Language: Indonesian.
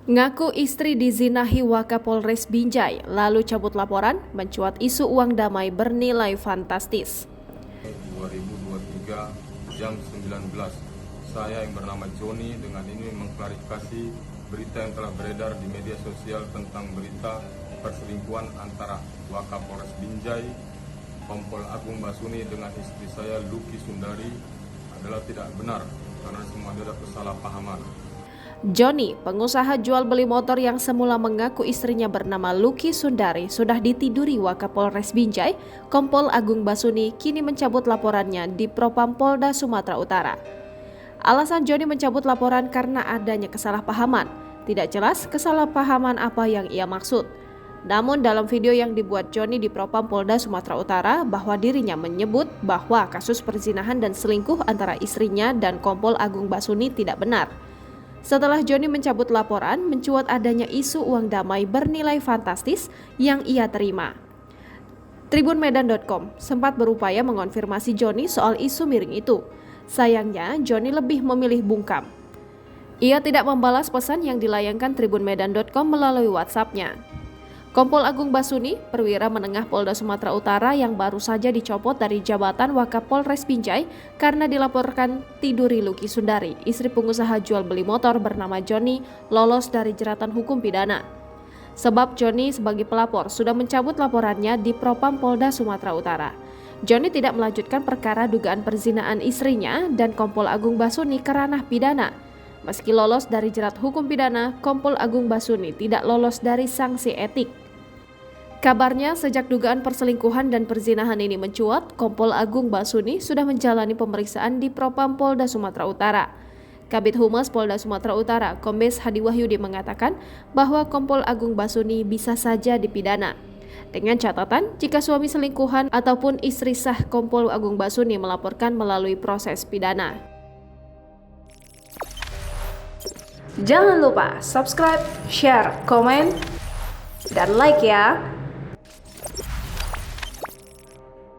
Ngaku istri dizinahi Wakapolres Binjai, lalu cabut laporan, mencuat isu uang damai bernilai fantastis. 2023 jam 19, saya yang bernama Joni dengan ini mengklarifikasi berita yang telah beredar di media sosial tentang berita perselingkuhan antara Wakapolres Binjai, Kompol Agung Basuni dengan istri saya Luki Sundari adalah tidak benar karena semua adalah kesalahpahaman. Joni, pengusaha jual beli motor yang semula mengaku istrinya bernama Luki Sundari sudah ditiduri Wakapolres Binjai, Kompol Agung Basuni kini mencabut laporannya di Propam Polda Sumatera Utara. Alasan Joni mencabut laporan karena adanya kesalahpahaman. Tidak jelas kesalahpahaman apa yang ia maksud. Namun dalam video yang dibuat Joni di Propam Polda Sumatera Utara bahwa dirinya menyebut bahwa kasus perzinahan dan selingkuh antara istrinya dan Kompol Agung Basuni tidak benar. Setelah Joni mencabut laporan, mencuat adanya isu uang damai bernilai fantastis yang ia terima. Tribunmedan.com sempat berupaya mengonfirmasi Joni soal isu miring itu. Sayangnya, Joni lebih memilih bungkam. Ia tidak membalas pesan yang dilayangkan Tribunmedan.com melalui WhatsApp-nya. Kompol Agung Basuni, perwira menengah Polda Sumatera Utara yang baru saja dicopot dari jabatan Wakapolres Binjai karena dilaporkan tiduri Luki Sundari, istri pengusaha jual beli motor bernama Joni, lolos dari jeratan hukum pidana. Sebab Joni sebagai pelapor sudah mencabut laporannya di Propam Polda Sumatera Utara. Joni tidak melanjutkan perkara dugaan perzinahan istrinya dan Kompol Agung Basuni ke ranah pidana. Meski lolos dari jerat hukum pidana, Kompol Agung Basuni tidak lolos dari sanksi etik. Kabarnya sejak dugaan perselingkuhan dan perzinahan ini mencuat, Kompol Agung Basuni sudah menjalani pemeriksaan di Propam Polda Sumatera Utara. Kabid Humas Polda Sumatera Utara, Kombes Hadi Wahyudi mengatakan bahwa Kompol Agung Basuni bisa saja dipidana. Dengan catatan, jika suami selingkuhan ataupun istri sah Kompol Agung Basuni melaporkan melalui proses pidana. Jangan lupa subscribe, share, komen, dan like ya!